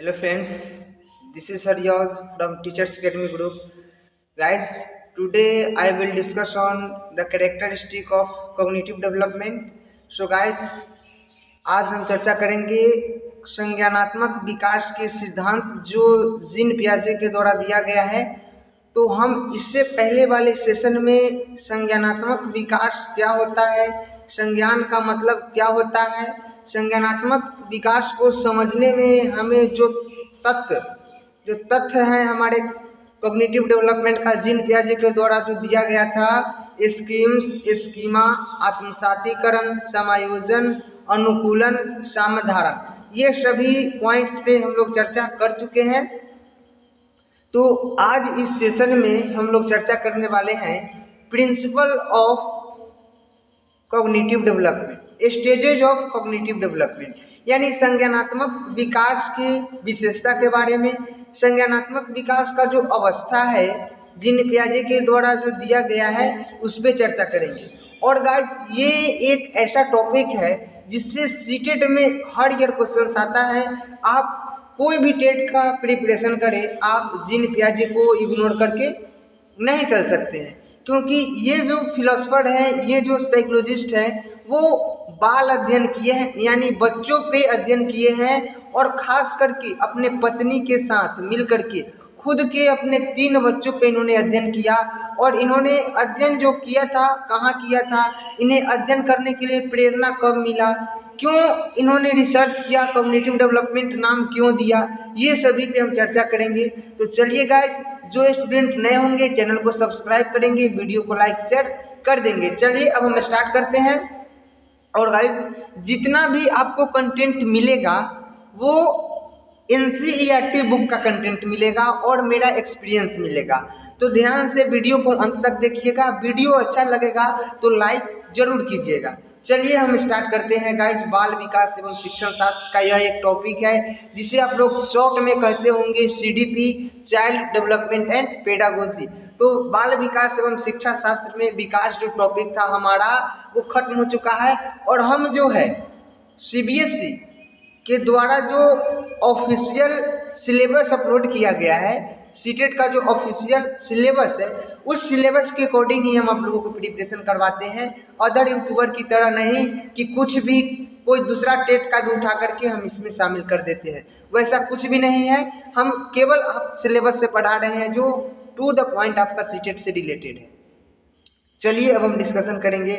Hello friends, this is Haryaz from Teachers Academy Group. Guys, today I will discuss on the characteristic of cognitive development. So guys, आज हम चर्चा करेंगे संज्ञानात्मक विकास के सिद्धांत जो जीन पियाजे के द्वारा दिया गया है। तो हम इससे पहले वाले सेशन में संज्ञानात्मक विकास क्या होता है, संज्ञान का मतलब क्या होता है, संज्ञानात्मक विकास को समझने में हमें जो तथ्य हैं हमारे कॉग्निटिव डेवलपमेंट का जीन पियाजे के द्वारा जो दिया गया था, स्कीमा, आत्मसातीकरण, समायोजन, अनुकूलन, समाधारण, ये सभी पॉइंट्स पे हम लोग चर्चा कर चुके हैं। तो आज इस सेशन में हम लोग चर्चा करने वाले हैं principle of cognitive development, stages of cognitive development, यानी संज्ञानात्मक विकास की विशेषता के बारे में, संज्ञानात्मक विकास का जो अवस्था है जीन पियाजे के द्वारा जो दिया गया है उस पर चर्चा करेंगे। और गाइस, ये एक ऐसा टॉपिक है जिससे सीटेट में हर ईयर क्वेश्चन आता है। आप कोई भी टेट का प्रिपरेशन करें, आप जीन पियाजे को इग्नोर करके नहीं चल सकते हैं, क्योंकि ये जो फिलोसफर है, ये जो साइकोलॉजिस्ट है, वो बाल अध्ययन किए हैं, यानी बच्चों पे अध्ययन किए हैं, और खास करके अपने पत्नी के साथ मिल करके खुद के अपने 3 बच्चों पे इन्होंने अध्ययन किया। और इन्होंने अध्ययन जो किया था, कहाँ किया था, इन्हें अध्ययन करने के लिए प्रेरणा कब मिला, क्यों इन्होंने रिसर्च किया, कॉग्निटिव डेवलपमेंट नाम क्यों दिया, ये सभी पे हम चर्चा करेंगे। तो चलिए गाइस, जो स्टूडेंट नए होंगे चैनल को सब्सक्राइब करेंगे, वीडियो को लाइक शेयर कर देंगे। चलिए अब हम स्टार्ट करते हैं। और गाइस, जितना भी आपको कंटेंट मिलेगा वो NCERT बुक का कंटेंट मिलेगा और मेरा एक्सपीरियंस मिलेगा। तो ध्यान से वीडियो को अंत तक देखिएगा। वीडियो अच्छा लगेगा तो लाइक जरूर कीजिएगा। चलिए हम स्टार्ट करते हैं गाइस। बाल विकास एवं शिक्षण शास्त्र का यह एक टॉपिक है जिसे आप लोग शॉर्ट में कहते होंगे CDP, child development and pedagogy. तो बाल विकास एवं शिक्षा शास्त्र में विकास जो टॉपिक था हमारा वो खत्म हो चुका है, और हम जो है CBSE के द्वारा जो ऑफिशियल सिलेबस अपलोड किया गया है, सीटेट का जो ऑफिशियल सिलेबस है, उस सिलेबस के अकॉर्डिंग ही हम आप लोगों को प्रिपरेशन करवाते हैं। अदर यूट्यूबर की तरह नहीं कि कुछ भी कोई दूसरा टेट का भी उठा करके हम इसमें शामिल कर देते हैं, वैसा कुछ भी नहीं है। हम केवल आप सिलेबस से पढ़ा रहे हैं जो टू द पॉइंट आपका सीटेट से रिलेटेड है। चलिए अब हम डिस्कशन करेंगे।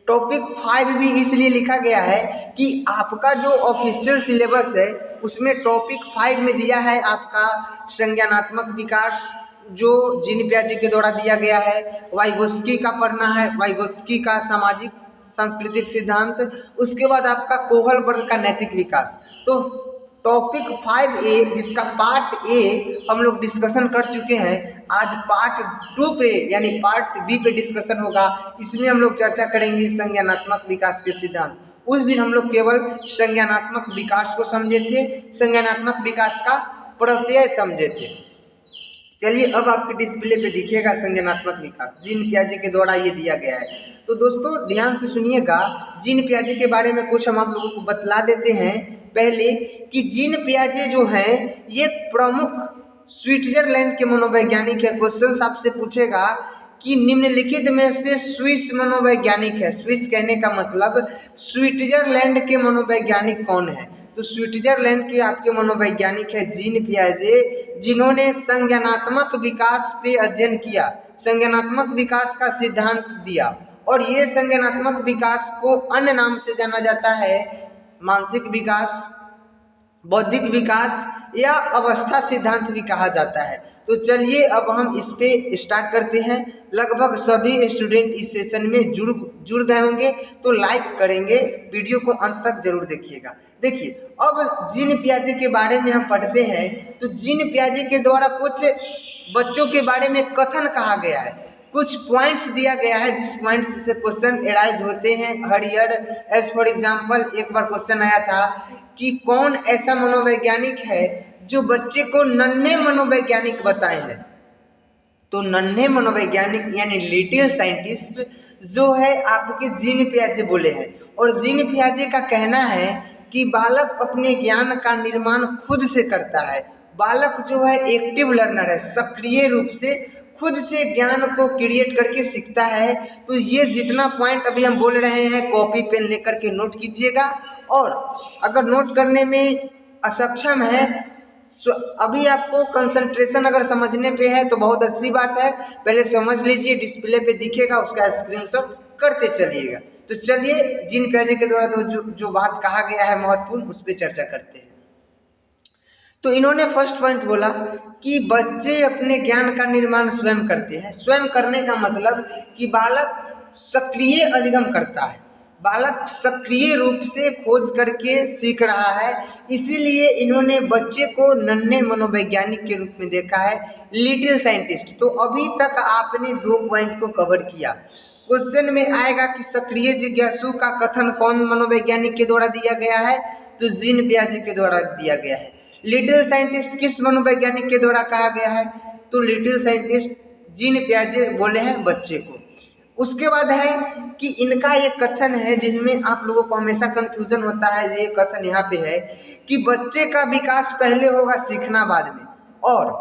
टॉपिक 5 भी इसलिए लिखा गया है कि आपका जो ऑफिशियल सिलेबस है उसमें टॉपिक 5 में दिया है आपका संज्ञानात्मक विकास जो जीन पियाजे के द्वारा दिया गया है, वाइगोत्स्की का पढ़ना है, वाइगोत्स्की का सामाजिक सांस्कृतिक सिद्धांत, उसके बाद आपका कोहलबर्ग का नैतिक विकास। तो टॉपिक 5A जिसका पार्ट A हम लोग डिस्कशन कर चुके हैं, आज पार्ट 2 पे यानी पार्ट B पे डिस्कशन होगा। इसमें हम लोग चर्चा करेंगे संज्ञानात्मक विकास के सिद्धांत। उस दिन हम लोग केवल संज्ञानात्मक विकास को समझे थे, संज्ञानात्मक विकास का प्रत्यय समझे थे। चलिए अब आपके डिस्प्ले पे दिखेगा संज्ञानात्मक विकास जीन पियाजे के द्वारा ये दिया गया है। तो दोस्तों ध्यान से सुनिएगा, जीन पियाजे के बारे में कुछ हम आप लोगों को बतला देते हैं पहले कि जीन पियाजे जो हैं ये प्रमुख स्विट्जरलैंड के मनोवैज्ञानिक है। क्वेश्चन आपसे पूछेगा कि निम्नलिखित में से स्विस मनोवैज्ञानिक है, स्विस कहने का मतलब स्विट्जरलैंड के मनोवैज्ञानिक कौन है, तो स्विट्जरलैंड के आपके मनोवैज्ञानिक है जीन पियाजे, जिन्होंने संज्ञानात्मक विकास पे अध्ययन किया, संज्ञानात्मक विकास का सिद्धांत दिया। और ये संज्ञानात्मक विकास को अन्य नाम से जाना जाता है मानसिक विकास, बौद्धिक विकास या अवस्था सिद्धांत भी कहा जाता है। तो चलिए अब हम इस पे स्टार्ट करते हैं। लगभग सभी स्टूडेंट इस सेशन में जुड़ गए होंगे, तो लाइक करेंगे, वीडियो को अंत तक जरूर देखिएगा। देखिए अब जीन पियाजे के बारे में हम पढ़ते हैं। तो जीन पियाजे के द्वारा कुछ बच्चों के बारे में कथन कहा गया है, कुछ पॉइंट्स दिया गया है जिस पॉइंट्स से क्वेश्चन एराइज होते हैं हर ईयर। एज फॉर एग्जाम्पल एक बार क्वेश्चन आया था कि कौन ऐसा मनोवैज्ञानिक है जो बच्चे को नन्हे मनोवैज्ञानिक बताए हैं। तो नन्हे मनोवैज्ञानिक यानी लिटिल साइंटिस्ट जो है आपके जीन पियाजे बोले हैं। और जीन पियाजे का कहना है कि बालक अपने ज्ञान का निर्माण खुद से करता है। बालक जो है एक्टिव लर्नर है, सक्रिय रूप से खुद से ज्ञान को क्रिएट करके सीखता है। तो ये जितना पॉइंट अभी हम बोल रहे हैं कॉपी पेन लेकर के नोट कीजिएगा, और अगर नोट करने में असक्षम है अभी आपको कंसंट्रेशन अगर समझने पे है तो बहुत अच्छी बात है, पहले समझ लीजिए, डिस्प्ले पे दिखेगा, उसका स्क्रीनशॉट करते चलिएगा। तो चलिए जीन पियाजे के द्वारा तो जो बात कहा गया है महत्वपूर्ण, उस पर चर्चा करते हैं। तो इन्होंने फर्स्ट पॉइंट बोला कि बच्चे अपने ज्ञान का निर्माण स्वयं करते हैं। स्वयं करने का मतलब कि बालक सक्रिय अधिगम करता है, बालक सक्रिय रूप से खोज करके सीख रहा है। इसीलिए इन्होंने बच्चे को नन्हे मनोवैज्ञानिक के रूप में देखा है, लिटिल साइंटिस्ट। तो अभी तक आपने 2 पॉइंट को कवर किया। क्वेश्चन में आएगा कि सक्रिय जिज्ञासु का कथन कौन मनोवैज्ञानिक के द्वारा दिया गया है, तो जीन पियाजे के द्वारा दिया गया है। लिटिल साइंटिस्ट किस मनोवैज्ञानिक के द्वारा कहा गया है, तो लिटिल साइंटिस्ट जीन पियाजे बोले हैं बच्चे को। उसके बाद है कि इनका ये कथन है जिनमें आप लोगों को हमेशा कंफ्यूजन होता है। ये कथन यहाँ पे है कि बच्चे का विकास पहले होगा, सीखना बाद में। और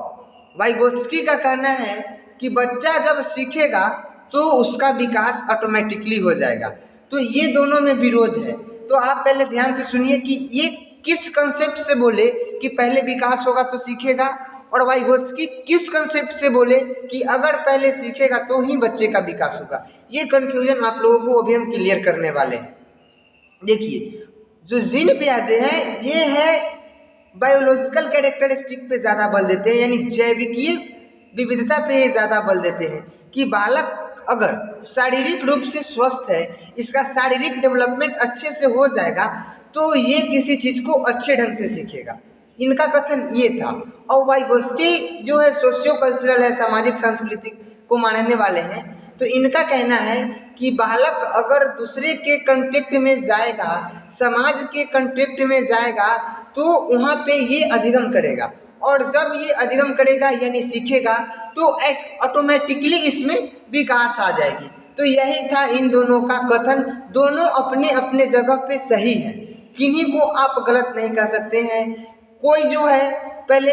वाइगोत्स्की का कहना है कि बच्चा जब सीखेगा तो उसका विकास ऑटोमेटिकली हो जाएगा। तो ये दोनों में विरोध है। तो आप पहले ध्यान से सुनिए कि ये किस कंसेप्ट से बोले कि पहले विकास होगा तो सीखेगा, और वाइगोत्स्की किस कंसेप्ट से बोले कि अगर पहले सीखेगा तो ही बच्चे का विकास होगा। ये कंफ्यूजन आप लोगों को अभी हम क्लियर करने वाले हैं। देखिए जो जीन पियाजे हैं ये है बायोलॉजिकल कैरेक्टरिस्टिक पे ज़्यादा बल देते हैं, यानी जैविकीय विविधता पे ज़्यादा बल देते हैं कि बालक अगर शारीरिक रूप से स्वस्थ है, इसका शारीरिक डेवलपमेंट अच्छे से हो जाएगा तो ये किसी चीज़ को अच्छे ढंग से सीखेगा। इनका कथन ये था। और वाइगोत्स्की जो है सोशियो कल्चरल है, सामाजिक सांस्कृतिक को मानने वाले हैं। तो इनका कहना है कि बालक अगर दूसरे के कांटेक्ट में जाएगा, समाज के कांटेक्ट में जाएगा, तो वहाँ पे ये अधिगम करेगा, और जब ये अधिगम करेगा यानी सीखेगा तो ऑटोमेटिकली इसमें विकास आ जाएगी। तो यही था इन दोनों का कथन। दोनों अपने अपने जगह पे सही है, किन्हीं को आप गलत नहीं कह सकते हैं। कोई जो है पहले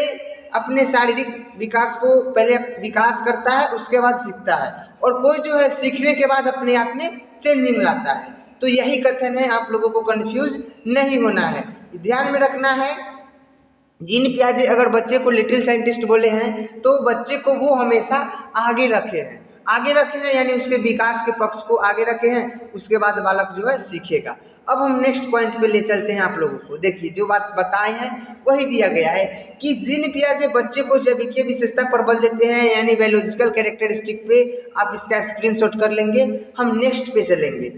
अपने शारीरिक विकास को पहले विकास करता है, उसके बाद सीखता है, और कोई जो है सीखने के बाद अपने आप में चेंजिंग लाता है। तो यही कथन है, आप लोगों को कंफ्यूज नहीं होना है, ध्यान में रखना है। जीन पियाजे अगर बच्चे को लिटिल साइंटिस्ट बोले हैं तो बच्चे को वो हमेशा आगे रखे हैं, यानी उसके विकास के पक्ष को आगे रखे हैं। उसके बाद बालक जो है सीखेगा। अब हम नेक्स्ट पॉइंट पे ले चलते हैं आप लोगों को। देखिए जो बात बताए हैं वही दिया गया है कि जीन पियाजे बच्चे को जैविकीय विशेषता पर बल देते हैं, यानी बायोलॉजिकल कैरेक्टरिस्टिक पे। आप इसका स्क्रीनशॉट कर लेंगे। हम नेक्स्ट पे चलेंगे।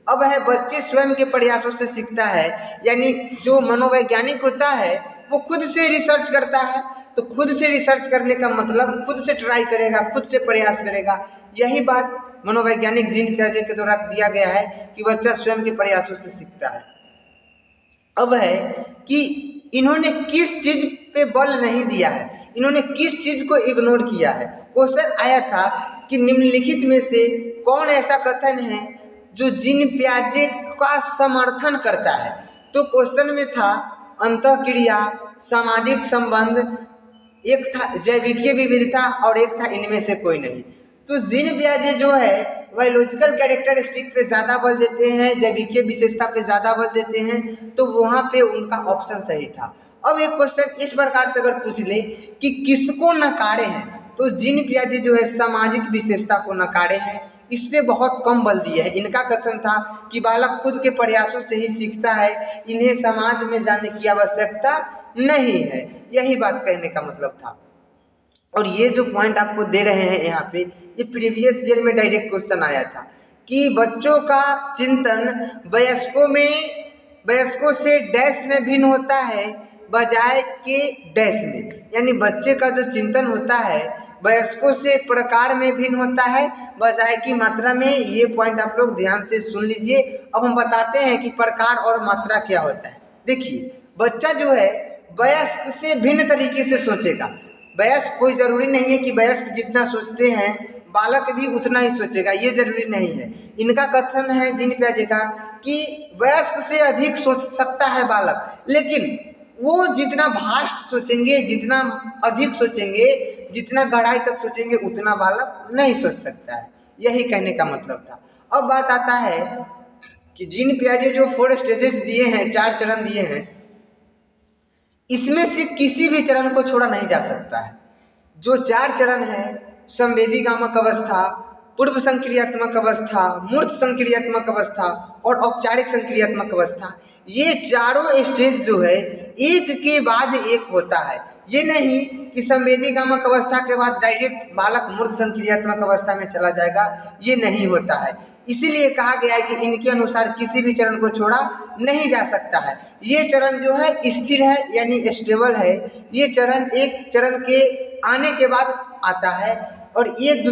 अब है बच्चे स्वयं के प्रयासों से सीखता है, यानी जो मनोवैज्ञानिक होता है वो खुद से रिसर्च करता है। तो खुद से रिसर्च करने का मतलब खुद से ट्राई करेगा, खुद से प्रयास करेगा। यही बात मनोवैज्ञानिक जीन पियाजे के द्वारा दिया गया है कि बच्चा स्वयं के प्रयासों से सीखता है। अब है कि इन्होंने किस चीज पे बल नहीं दिया है, इन्होंने किस चीज को इग्नोर किया है। क्वेश्चन आया था कि निम्नलिखित में से कौन ऐसा कथन है जो जीन पियाजे का समर्थन करता है। तो क्वेश्चन में था अंतःक्रिया, सामाजिक संबंध, एक था जैविकीय विविधता, और एक था इनमें से कोई नहीं। तो जीन पियाजे जो है बायोलॉजिकल कैरेक्टरिस्टिक पे ज़्यादा बल देते हैं, जैविकीय विशेषता पे ज़्यादा बल देते हैं। तो वहाँ पे उनका ऑप्शन सही था। अब एक क्वेश्चन इस प्रकार से अगर पूछ ले कि किसको नकारे हैं, तो जीन पियाजे जो है सामाजिक विशेषता को नकारे हैं, इस पे बहुत कम बल दिया है। इनका कथन था कि बालक खुद के प्रयासों से ही सीखता है, इन्हें समाज में जाने की आवश्यकता नहीं है। यही बात कहने का मतलब था। और ये जो पॉइंट आपको दे रहे हैं यहाँ पे, ये प्रीवियस ईयर में डायरेक्ट क्वेश्चन आया था कि बच्चों का चिंतन वयस्कों से डैश में भिन्न होता है बजाय के डैश में, यानी बच्चे का जो चिंतन होता है वयस्कों से प्रकार में भिन्न होता है बजाय की मात्रा में। ये पॉइंट आप लोग ध्यान से सुन लीजिए। अब हम बताते हैं कि प्रकार और मात्रा क्या होता है। देखिए बच्चा जो है वयस्क से भिन्न तरीके से सोचेगा। वयस्क कोई जरूरी नहीं है कि वयस्क जितना सोचते हैं बालक भी उतना ही सोचेगा, ये जरूरी नहीं है। इनका कथन है जीन पियाजे का कि वयस्क से अधिक सोच सकता है बालक, लेकिन वो जितना भास्ट सोचेंगे, जितना अधिक सोचेंगे, जितना गहराई तक सोचेंगे, उतना बालक नहीं सोच सकता है। यही कहने का मतलब था। अब बात आता है कि जीन पियाजे जो 4 स्टेजेस दिए हैं, 4 चरण दिए हैं, इसमें से किसी भी चरण को छोड़ा नहीं जा सकता है। जो 4 चरण है, संवेदी गामक अवस्था, पूर्व संक्रियात्मक अवस्था, मूर्त संक्रियात्मक अवस्था और औपचारिक संक्रियात्मक अवस्था, ये चारों स्टेज जो है एक के बाद एक होता है। ये नहीं कि संवेदी गामक अवस्था के बाद डायरेक्ट बालक मूर्त संक्रियात्मक अवस्था में चला जाएगा, ये नहीं होता है। इसीलिए कहा गया है कि इनके अनुसार किसी भी चरण को छोड़ा नहीं जा सकता है। ये चरण जो है स्थिर है, यानी स्टेबल है। ये चरण एक चरण के आने के बाद आता है और ये एक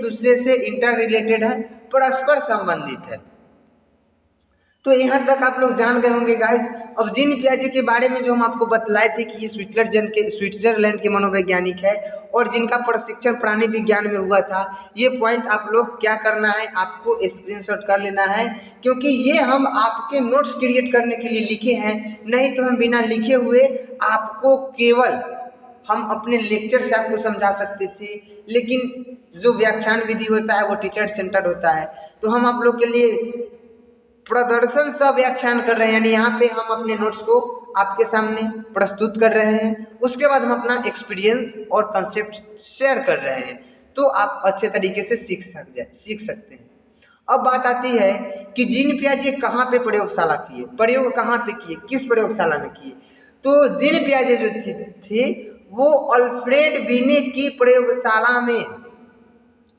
दूसरे से इंटर रिलेटेड है, परस्पर संबंधित है। तो यहाँ तक आप लोग जान गए होंगे गाइस। अब जीन पियाजे के बारे में जो हम आपको बतलाए थे कि ये स्विट्जरलैंड के मनोवैज्ञानिक है और जिनका प्रशिक्षण प्राणी विज्ञान में हुआ था, ये पॉइंट आप लोग क्या करना है, आपको स्क्रीनशॉट कर लेना है, क्योंकि ये हम आपके नोट्स क्रिएट करने के लिए लिखे हैं। नहीं तो हम बिना लिखे हुए आपको केवल हम अपने लेक्चर से आपको समझा सकते थे, लेकिन जो व्याख्यान विधि होता है वो टीचर सेंटर्ड होता है। तो हम आप लोग के लिए प्रदर्शन सह व्याख्यान कर रहे हैं, यानी यहाँ पे हम अपने नोट्स को आपके सामने प्रस्तुत कर रहे हैं। उसके बाद हम अपना एक्सपीरियंस और कंसेप्ट शेयर कर रहे हैं, तो आप अच्छे तरीके से सीख सकते हैं। अब बात आती है कि जीन पियाजे कहाँ पे प्रयोगशाला किए, प्रयोग कहाँ पे किए, किस प्रयोगशाला में किए। तो जीन पियाजे जो थे वो अल्फ्रेड बीने की प्रयोगशाला में,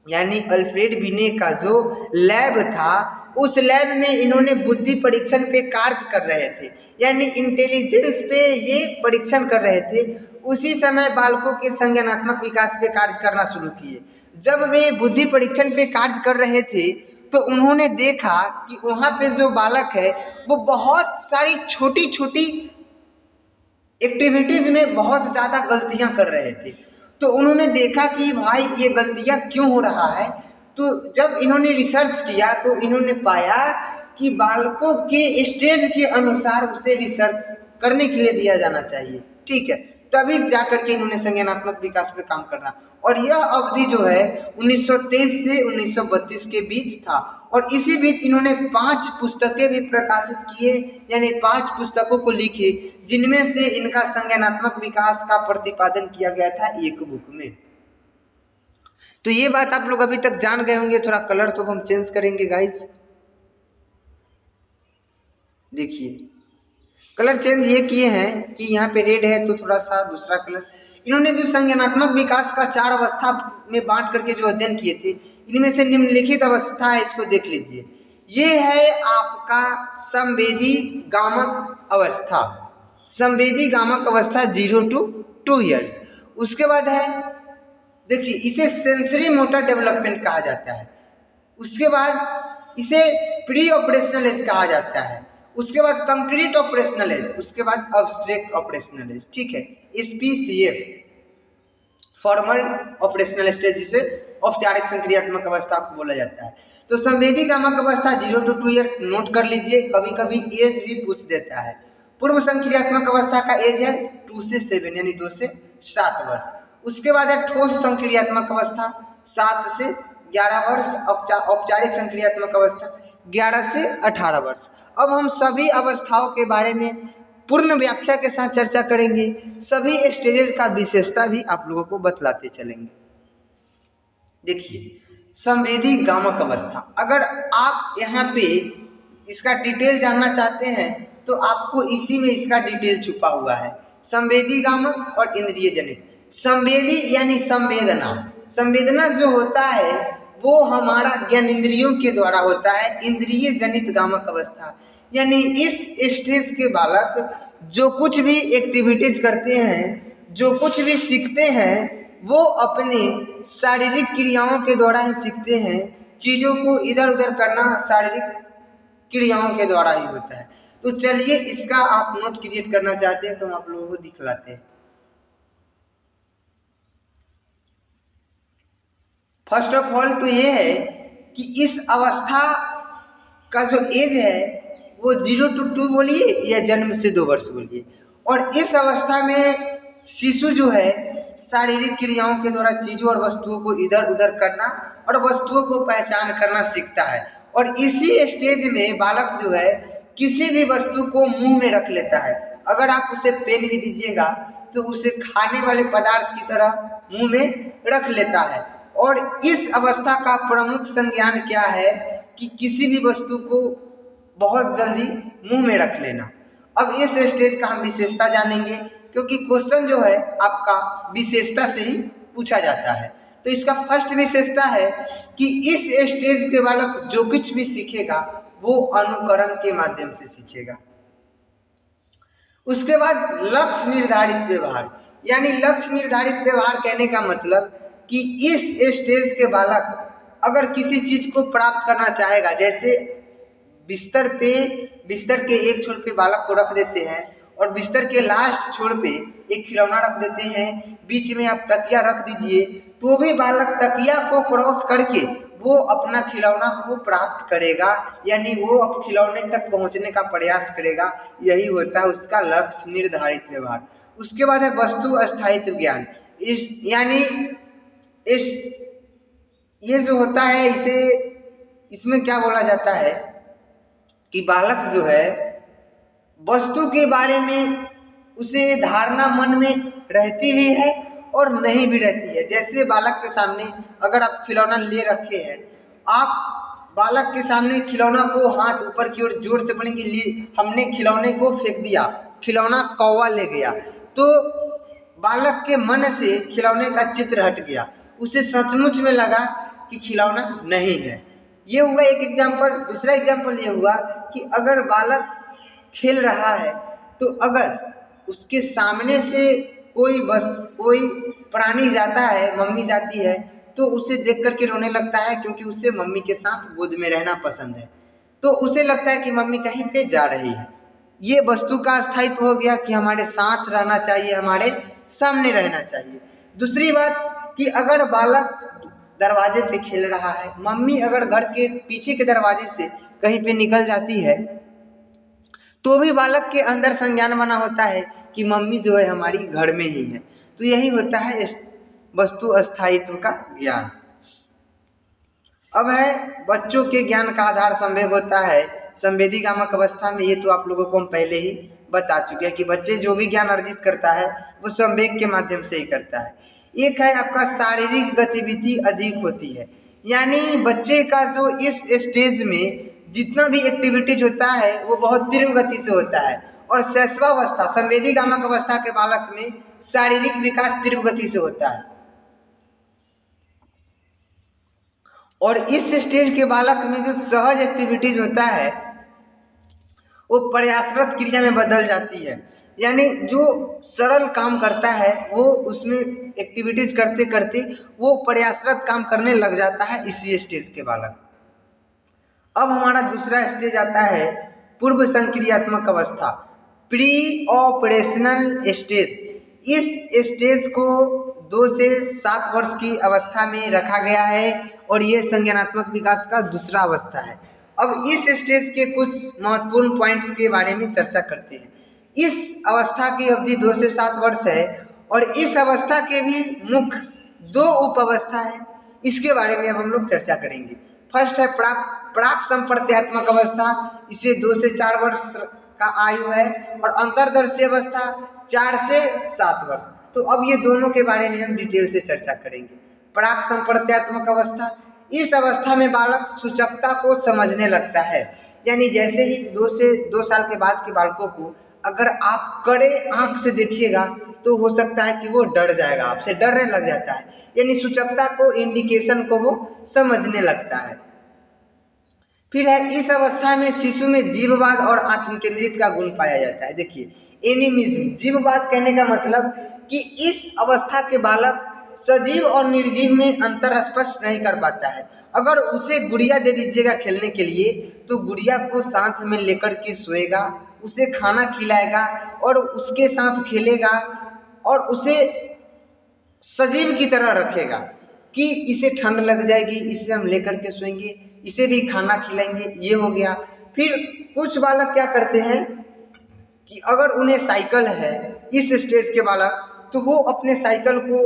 यानी अल्फ्रेड बीने का जो लैब था, उस लैब में इन्होंने बुद्धि परीक्षण पे कार्य कर रहे थे, यानी इंटेलिजेंस पे ये परीक्षण कर रहे थे। उसी समय बालकों के संज्ञानात्मक विकास पे कार्य करना शुरू किए। जब वे बुद्धि परीक्षण पे कार्य कर रहे थे तो उन्होंने देखा कि वहाँ पे जो बालक है वो बहुत सारी छोटी छोटी एक्टिविटीज में बहुत ज़्यादा गलतियाँ कर रहे थे। तो उन्होंने देखा कि भाई ये गलतियाँ क्यों हो रहा है। तो जब इन्होंने रिसर्च किया तो इन्होंने पाया कि बालकों के स्टेज के अनुसार उसे रिसर्च करने के लिए दिया जाना चाहिए, ठीक है। तभी जाकर के इन्होंने संज्ञानात्मक विकास पे काम करना। और यह अवधि जो है 1923 से 1932 के बीच था। और इसी बीच इन्होंने 5 पुस्तकें भी प्रकाशित किए, यानी 5 पुस्तकों को लिखे, जिनमें से इनका संज्ञानात्मक विकास का प्रतिपादन किया गया था एक बुक में। तो ये बात आप लोग अभी तक जान गए होंगे। थोड़ा कलर तो हम चेंज करेंगे गाइस, देखिए कलर चेंज ये किए हैं कि यहाँ पे रेड है तो थोड़ा सा दूसरा कलर। इन्होंने जो संज्ञानात्मक विकास का 4 अवस्था में बांट करके जो अध्ययन किए थे, इनमें से निम्नलिखित अवस्था है, इसको देख लीजिए। ये है आपका संवेदी गामक अवस्था, संवेदी गामक अवस्था 0 to 2 ईयर्स। उसके बाद है, देखिए इसे सेंसरी मोटर डेवलपमेंट कहा जाता है। उसके बाद इसे प्री ऑपरेशनल एज कहा जाता है। उसके बाद कंक्रीट ऑपरेशनल एज, उसके बाद अब्स्ट्रैक्ट ऑपरेशनल एज, ठीक है। SPCF फॉर्मल ऑपरेशनल स्टेज, जिसे औपचारिक संक्रियात्मक अवस्था को बोला जाता है। तो संवेदी गामक अवस्था 0 to 2 ईयर्स नोट कर लीजिए, कभी कभी एज भी पूछ देता है। पूर्व संक्रियात्मक अवस्था का एज है 2 से 7, यानी 2 से 7 वर्ष। उसके बाद है ठोस संक्रियात्मक अवस्था 7 से 11 वर्ष। औपचारिक संक्रियात्मक अवस्था 11 से 18 वर्ष। अब हम सभी अवस्थाओं के बारे में पूर्ण व्याख्या के साथ चर्चा करेंगे। सभी स्टेजेस का विशेषता भी आप लोगों को बतलाते चलेंगे। देखिए संवेदी गामक अवस्था, अगर आप यहाँ पे इसका डिटेल जानना चाहते हैं तो आपको इसी में इसका डिटेल छुपा हुआ है। संवेदी गामक और इंद्रिय जनित। संवेदी यानी संवेदना, संवेदना जो होता है वो हमारा ज्ञानेंद्रियों के द्वारा होता है। इंद्रिय जनित गामक अवस्था यानी इस स्टेज के बालक जो कुछ भी एक्टिविटीज करते हैं, जो कुछ भी सीखते हैं, वो अपने शारीरिक क्रियाओं के द्वारा ही सीखते हैं। चीज़ों को इधर उधर करना शारीरिक क्रियाओं के द्वारा ही होता है। तो चलिए इसका आप नोट क्रिएट करना चाहते हैं तो हम आप लोगों को दिखलाते हैं। फर्स्ट ऑफ ऑल तो ये है कि इस अवस्था का जो एज है वो 0 to 2 बोलिए या जन्म से 2 वर्ष बोलिए। और इस अवस्था में शिशु जो है शारीरिक क्रियाओं के द्वारा चीजों और वस्तुओं को इधर उधर करना और वस्तुओं को पहचान करना सीखता है। और इसी स्टेज में बालक जो है किसी भी वस्तु को मुंह में रख लेता है। अगर आप उसे पेन भी दीजिएगा तो उसे खाने वाले पदार्थ की तरह मुंह में रख लेता है। और इस अवस्था का प्रमुख संज्ञान क्या है कि किसी भी वस्तु को बहुत जल्दी मुंह में रख लेना। अब इस स्टेज का हम विशेषता जानेंगे, क्योंकि क्वेश्चन जो है आपका विशेषता से ही पूछा जाता है। तो इसका फर्स्ट विशेषता है कि इस स्टेज के बालक जो कुछ भी सीखेगा वो अनुकरण के माध्यम से सीखेगा। उसके बाद लक्ष्य निर्धारित व्यवहार, यानी लक्ष्य निर्धारित व्यवहार कहने का मतलब कि इस स्टेज के बालक अगर किसी चीज को प्राप्त करना चाहेगा, जैसे बिस्तर के एक छोर पे बालक को रख देते हैं और बिस्तर के लास्ट छोर पे एक खिलौना रख देते हैं, बीच में आप तकिया रख दीजिए, तो भी बालक तकिया को क्रॉस करके वो अपना खिलौना को प्राप्त करेगा, यानी वो अब खिलौने तक पहुंचने का प्रयास करेगा। यही होता है उसका लक्ष्य निर्धारित व्यवहार। उसके बाद है वस्तु अस्थायित्व ज्ञान। ये जो होता है इसमें क्या बोला जाता है कि बालक जो है वस्तु के बारे में उसे धारणा मन में रहती भी है और नहीं भी रहती है। जैसे बालक के सामने अगर आप खिलौना ले रखे हैं, आप बालक के सामने खिलौना को हाथ ऊपर की ओर जोर से बोलेंगे लिए, हमने खिलौने को फेंक दिया, खिलौना कौवा ले गया, तो बालक के मन से खिलौने का चित्र हट गया, उसे सचमुच में लगा कि खिलौना नहीं है। ये हुआ एक एग्जाम्पल। दूसरा एग्जाम्पल ये हुआ कि अगर बालक खेल रहा है तो अगर उसके सामने से कोई प्राणी जाता है, मम्मी जाती है, तो उसे देख करके रोने लगता है, क्योंकि उसे मम्मी के साथ गोद में रहना पसंद है। तो उसे लगता है कि मम्मी कहीं पे जा रही है। ये वस्तु का स्थायित्व हो गया कि हमारे साथ रहना चाहिए, हमारे सामने रहना चाहिए। दूसरी बात कि अगर बालक दरवाजे पे खेल रहा है, मम्मी अगर घर के पीछे के दरवाजे से कहीं पे निकल जाती है, तो भी बालक के अंदर संज्ञान बना होता है कि मम्मी जो है हमारी घर में ही है। तो यही होता है वस्तु अस्थायित्व का ज्ञान। अब है बच्चों के ज्ञान का आधार संवेग होता है संवेदीगामक अवस्था में। ये तो आप लोगों को हम पहले ही बता चुके हैं कि बच्चे जो भी ज्ञान अर्जित करता है वो संवेग के माध्यम से ही करता है। एक है आपका शारीरिक गतिविधि अधिक होती है, यानी बच्चे का जो इस स्टेज में जितना भी एक्टिविटीज होता है वो बहुत तीव्र गति से होता है। और शैशवावस्था संवेदीगामक अवस्था के बालक में शारीरिक विकास तीव्र गति से होता है। और इस स्टेज के बालक में जो सहज एक्टिविटीज होता है वो प्रयासरत क्रिया में बदल जाती है, यानी जो सरल काम करता है वो उसमें एक्टिविटीज करते करते वो प्रयासरत काम करने लग जाता है इसी स्टेज के बालक। अब हमारा दूसरा स्टेज आता है पूर्व संक्रियात्मक अवस्था, प्री ऑपरेशनल स्टेज। इस स्टेज को 2 से 7 वर्ष की अवस्था में रखा गया है और ये संज्ञानात्मक विकास का दूसरा अवस्था है। अब इस स्टेज के कुछ महत्वपूर्ण पॉइंट्स के बारे में चर्चा करते हैं। इस अवस्था की अवधि 2 से 7 वर्ष है और इस अवस्था के भी मुख्य 2 उप अवस्था है, इसके बारे में अब हम लोग चर्चा करेंगे। फर्स्ट है प्राक संप्रत्यात्मक अवस्था, इसे 2 से 4 वर्ष का आयु है, और अंतर्दर्शी अवस्था 4 से 7 वर्ष। तो अब ये दोनों के बारे में हम डिटेल से चर्चा करेंगे। प्राक संप्रत्यात्मक अवस्था, इस अवस्था में बालक सूचकता को समझने लगता है, यानी जैसे ही 2 साल के बाद के बालकों को अगर आप कड़े आंख से देखिएगा तो हो सकता है कि वो डर जाएगा, आपसे डरने लग जाता है, यानी सूचकता को, इंडिकेशन को वो समझने लगता है। फिर है इस अवस्था में शिशु में जीववाद और आत्मकेंद्रित का गुण पाया जाता है। देखिए एनिमिज्म, जीववाद कहने का मतलब कि इस अवस्था के बालक सजीव और निर्जीव में अंतर स्पष्ट नहीं कर पाता है। अगर उसे गुड़िया दे दीजिएगा खेलने के लिए तो गुड़िया को साथ में लेकर के सोएगा, उसे खाना खिलाएगा और उसके साथ खेलेगा और उसे सजीव की तरह रखेगा कि इसे ठंड लग जाएगी, इसे हम लेकर के सोएंगे, इसे भी खाना खिलाएंगे, ये हो गया। फिर कुछ बालक क्या करते हैं कि अगर उन्हें साइकिल है इस स्टेज के बालक, तो वो अपने साइकिल को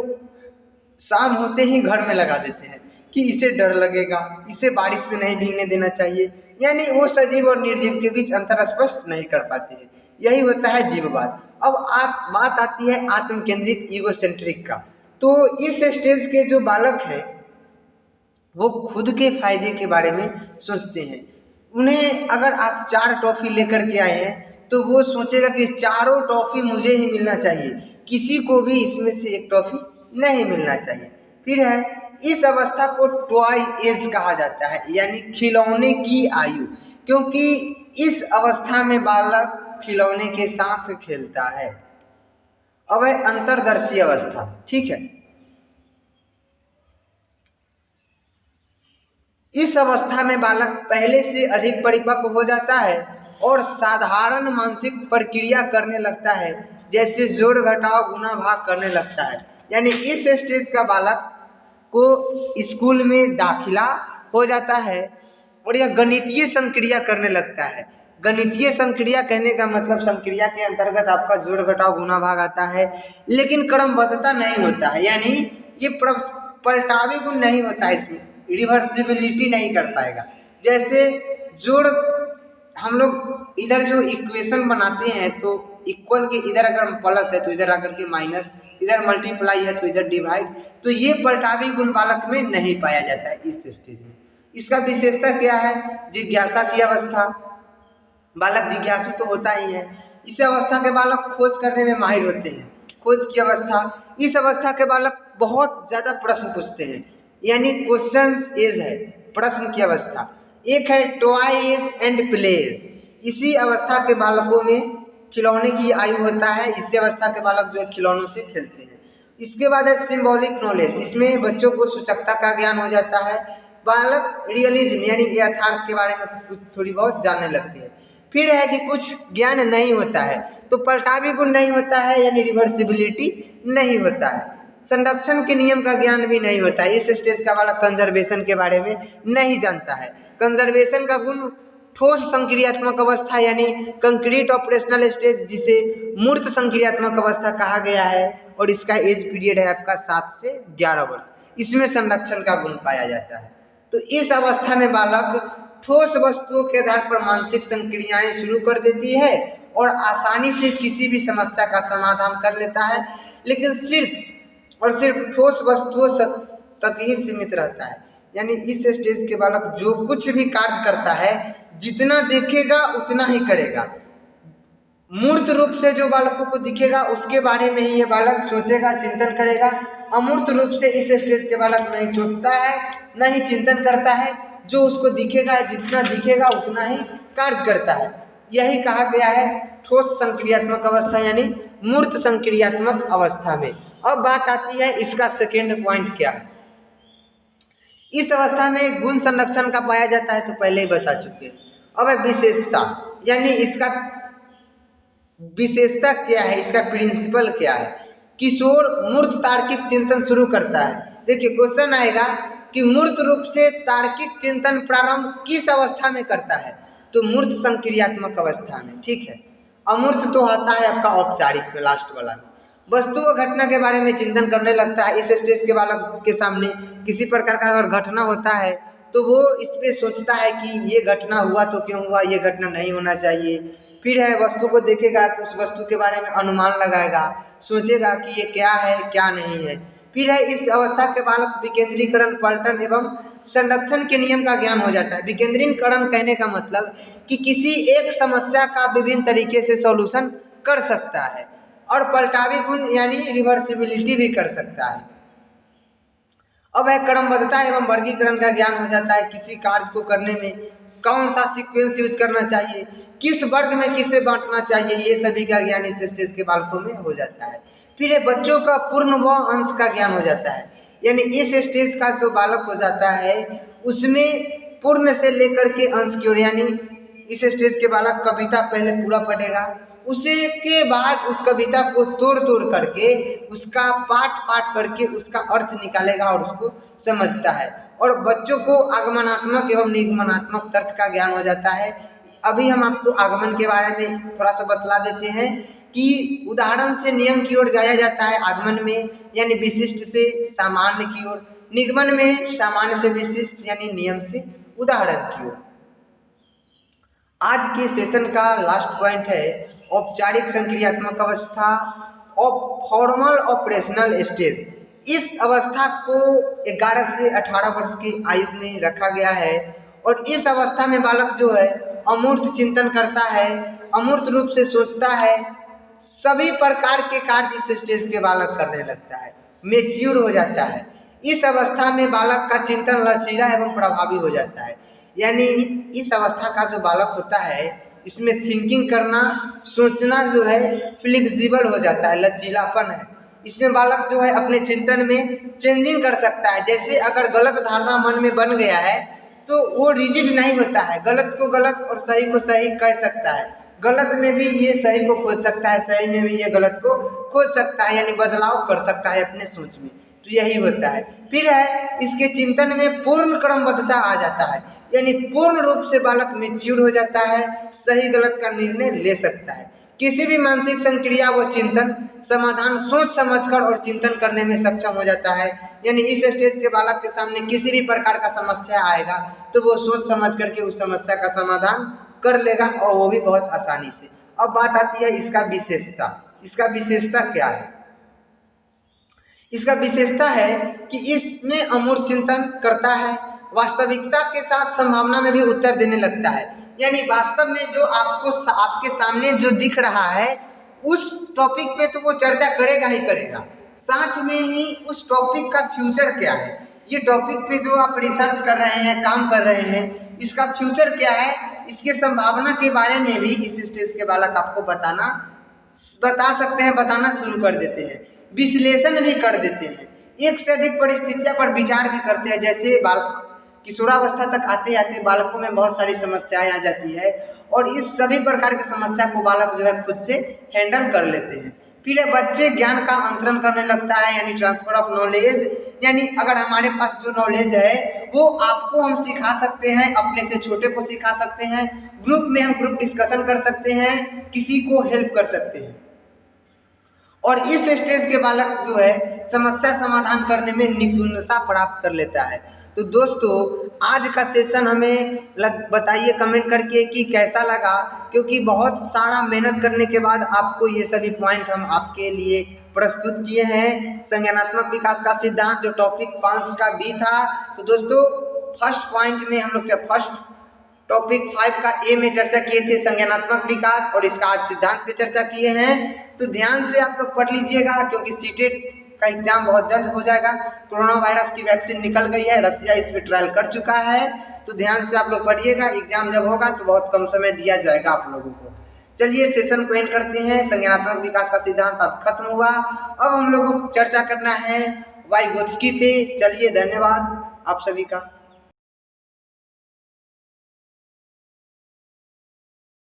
शाम होते ही घर में लगा देते हैं कि इसे डर लगेगा, इसे बारिश में नहीं भीगने देना चाहिए। यानी वो सजीव और निर्जीव के बीच अंतर स्पष्ट नहीं कर पाते हैं। यही होता है जीववाद। अब बात आती है आत्म केंद्रित ईगोसेंट्रिक का। तो इस स्टेज के जो बालक हैं वो खुद के फायदे के बारे में सोचते हैं। उन्हें अगर आप 4 टॉफी लेकर के आए हैं तो वो सोचेगा कि चारों टॉफी मुझे ही मिलना चाहिए, किसी को भी इसमें से एक टॉफी नहीं मिलना चाहिए। फिर है इस अवस्था को टॉय एज कहा जाता है, यानी खिलौने की आयु, क्योंकि इस अवस्था में बालक खिलौने के साथ खेलता है। अब है अंतर्दर्शी अवस्था, ठीक है। इस अवस्था में बालक पहले से अधिक परिपक्व हो जाता है और साधारण मानसिक प्रक्रिया करने लगता है, जैसे जोड़ घटाव गुणा भाग करने लगता है। यानी इस स्टेज का बालक को स्कूल में दाखिला हो जाता है और यह गणितीय संक्रिया करने लगता है। गणितीय संक्रिया कहने का मतलब संक्रिया के अंतर्गत आपका जोड़ घटाव गुणा भाग आता है, लेकिन क्रमबद्धता नहीं होता है, यानी ये पलटावी गुण नहीं होता है, इसमें रिवर्सिबिलिटी नहीं कर पाएगा। जैसे जोड़ हम लोग इधर जो इक्वेशन बनाते हैं तो इक्वल के इधर अगर प्लस है तो इधर आकर के माइनस, इधर मल्टीप्लाई है तो इधर डिवाइड, तो ये पलटावी गुण बालक में नहीं पाया जाता है इस स्टेज में। इसका विशेषता क्या है? जिज्ञासा की अवस्था। बालक जिज्ञासु तो होता ही है। इस अवस्था के बालक खोज करने में माहिर होते हैं, खोज की अवस्था। इस अवस्था के बालक बहुत ज्यादा प्रश्न पूछते हैं, यानी क्वेश्चंस एज है, प्रश्न की अवस्था। एक है टॉयज एंड प्लेज। इसी अवस्था के बालकों में खिलौने की आयु होता है। इसी अवस्था के बालक जो है खिलौनों से खेलते हैं। इसके बाद है सिंबॉलिक नॉलेज। इसमें बच्चों को सूचकता का ज्ञान हो जाता है। बालक रियलिज्म यानी यथार्थ के बारे में कुछ थोड़ी बहुत जानने लगते हैं। फिर है कि कुछ ज्ञान नहीं होता है, तो पलटावी गुण नहीं होता है, यानी रिवर्सिबिलिटी नहीं होता है। संरक्षण के नियम का ज्ञान भी नहीं होता है। इस स्टेज का बालक कंजर्वेशन के बारे में नहीं जानता है। कंजर्वेशन का गुण ठोस संक्रियात्मक अवस्था यानी कंक्रीट ऑपरेशनल स्टेज, जिसे मूर्त संक्रियात्मक अवस्था कहा गया है, और इसका एज पीरियड है आपका 7 से 11 वर्ष। इसमें संरक्षण का गुण पाया जाता है। तो इस अवस्था में बालक ठोस वस्तुओं के आधार पर मानसिक संक्रियाएं शुरू कर देती है और आसानी से किसी भी समस्या का समाधान कर लेता है, लेकिन सिर्फ और सिर्फ ठोस वस्तुओं तक ही सीमित रहता है। यानी इस स्टेज के बालक जो कुछ भी कार्य करता है, जितना देखेगा उतना ही करेगा। मूर्त रूप से जो बालकों को दिखेगा उसके बारे में ही ये बालक सोचेगा, चिंतन करेगा। अमूर्त रूप से इस स्टेज के बालक नहीं सोचता है, न ही चिंतन करता है। जो उसको दिखेगा, जितना दिखेगा उतना ही कार्य करता है। यही कहा गया है ठोस संक्रियात्मक अवस्था यानी मूर्त संक्रियात्मक अवस्था में। अब बात आती है इसका सेकेंड पॉइंट क्या है। इस अवस्था में गुण संरक्षण का पाया जाता है, तो पहले ही बता चुके हैं। अब है विशेषता, यानी इसका विशेषता क्या है, इसका प्रिंसिपल क्या है। किशोर मूर्त तार्किक चिंतन शुरू करता है। देखिए क्वेश्चन आएगा कि मूर्त रूप से तार्किक चिंतन प्रारंभ किस अवस्था में करता है, तो मूर्त संक्रियात्मक अवस्था में, ठीक है। अमूर्त तो आता है आपका औपचारिक में, लास्ट वाला में। वस्तु व घटना के बारे में चिंतन करने लगता है। इस स्टेज के बालक के सामने किसी प्रकार का अगर घटना होता है तो वो इस पे सोचता है कि ये घटना हुआ तो क्यों हुआ, ये घटना नहीं होना चाहिए। फिर है वस्तु को देखेगा तो उस वस्तु के बारे में अनुमान लगाएगा, सोचेगा कि ये क्या है क्या नहीं है। फिर है इस अवस्था के बालक विकेंद्रीकरण, पलटन एवं संरक्षण के नियम का ज्ञान हो जाता है। विकेंद्रीकरण कहने का मतलब कि किसी एक समस्या का विभिन्न तरीके से सॉल्यूशन कर सकता है, और पलटावी गुण यानी रिवर्सिबिलिटी भी कर सकता है। अब है क्रमबद्धता एवं वर्गीकरण का ज्ञान हो जाता है। किसी कार्य को करने में कौन सा सीक्वेंस यूज करना चाहिए, किस वर्ग में किसे बांटना चाहिए, ये सभी का ज्ञान इस स्टेज के बालकों में हो जाता है। फिर बच्चों का पूर्ण व अंश का ज्ञान हो जाता है। यानी इस स्टेज का जो बालक हो जाता है उसमें पूर्ण से लेकर के अंश की ओर, यानी इस स्टेज के बालक कविता पहले पूरा पढ़ेगा, उसे के बाद उस कविता को तोड़ तोड़ करके उसका पाठ करके उसका अर्थ निकालेगा और उसको समझता है। और बच्चों को आगमनात्मक एवं निगमनात्मक तर्क का ज्ञान हो जाता है। अभी हम आपको आगमन के बारे में थोड़ा सा बतला देते हैं कि उदाहरण से नियम की ओर जाया जाता है आगमन में, यानी विशिष्ट से सामान्य की ओर। निगमन में सामान्य से विशिष्ट यानी नियम से उदाहरण की ओर। आज के सेशन का लास्ट पॉइंट है औपचारिक संक्रियात्मक अवस्था ऑफ फॉर्मल ऑपरेशनल स्टेज। इस अवस्था को 11 से 18 वर्ष की आयु में रखा गया है और इस अवस्था में बालक जो है अमूर्त चिंतन करता है, अमूर्त रूप से सोचता है, सभी प्रकार के कार्य इस स्टेज के बालक करने लगता है, मेच्योर हो जाता है। इस अवस्था में बालक का चिंतन लचीला एवं प्रभावी हो जाता है। यानी इस अवस्था का जो बालक होता है इसमें थिंकिंग करना, सोचना जो है फ्लेक्सिबल हो जाता है, लचीलापन है। इसमें बालक जो है अपने चिंतन में चेंजिंग कर सकता है। जैसे अगर गलत धारणा मन में बन गया है तो वो रिजिड नहीं होता है, गलत को गलत और सही को सही कह सकता है, गलत में भी ये सही को खोज सकता है, सही में भी ये गलत को खोज सकता है, यानी बदलाव कर सकता है अपने सोच में। तो यही होता है। फिर है इसके चिंतन में पूर्ण क्रमबद्धता आ जाता है, यानी पूर्ण रूप से बालक मैच्योर हो जाता है, सही गलत का निर्णय ले सकता है। किसी भी मानसिक संक्रिया व चिंतन समाधान सोच समझकर और चिंतन करने में सक्षम हो जाता है। यानी इस स्टेज के बालक के सामने किसी भी प्रकार का समस्या आएगा तो वो सोच समझ करके उस समस्या का समाधान कर लेगा और वो भी बहुत आसानी से। अब बात आती है इसका विशेषता। इसका विशेषता क्या है? इसका विशेषता है कि इसमें अमूर्त चिंतन करता है, वास्तविकता के साथ संभावना में भी उत्तर देने लगता है। यानी वास्तव में जो आपके सामने जो दिख रहा है उस टॉपिक पे तो वो चर्चा करेगा ही करेगा, साथ में ही उस टॉपिक का फ्यूचर क्या है, ये टॉपिक पे जो आप रिसर्च कर रहे हैं, काम कर रहे हैं, इसका फ्यूचर क्या है, इसके संभावना के बारे में भी इस स्टेज के बालक आपको बता सकते हैं, बताना शुरू कर देते हैं, विश्लेषण भी कर देते हैं, एक से अधिक परिस्थितियों पर विचार भी करते हैं। जैसे बालक किशोरावस्था तक आते आते बालकों में बहुत सारी समस्याएं आ जाती है और इस सभी प्रकार की समस्या को बालक जो है खुद से हैंडल कर लेते हैं। फिर बच्चे ज्ञान का अंतरण करने लगता है, यानी ट्रांसफर ऑफ नॉलेज। यानी अगर हमारे पास जो नॉलेज है वो आपको हम सिखा सकते हैं, अपने से छोटे को सिखा सकते हैं, ग्रुप में हम ग्रुप डिस्कशन कर सकते हैं, किसी को हेल्प कर सकते हैं। और इस स्टेज के बालक जो है समस्या समाधान करने में निपुणता प्राप्त कर लेता है। तो दोस्तों आज का सेशन हमें बताइए कमेंट करके कि कैसा लगा, क्योंकि बहुत सारा मेहनत करने के बाद आपको ये सभी पॉइंट हम आपके लिए प्रस्तुत किए हैं। संज्ञानात्मक विकास का सिद्धांत जो टॉपिक 5 का बी था। तो दोस्तों फर्स्ट पॉइंट में हम लोग फर्स्ट टॉपिक 5 का ए में चर्चा किए थे संज्ञानात्मक विकास, और इसका आज सिद्धांत पे चर्चा किए हैं। तो ध्यान से आप लोग पढ़ लीजिएगा, क्योंकि सीटेट का एग्जाम बहुत जल्द हो जाएगा। कोरोना वायरस की वैक्सीन निकल गई है, रसिया इस पर ट्रायल कर चुका है। तो ध्यान से आप लोग पढ़िएगा, एग्जाम जब होगा तो बहुत कम समय दिया जाएगा आप लोगों को। चलिए सेशन को एंड करते हैं। संज्ञानात्मक विकास का सिद्धांत आज खत्म हुआ। अब हम लोगों को चर्चा करना है वाइगोत्स्की पे। चलिए धन्यवाद आप सभी का।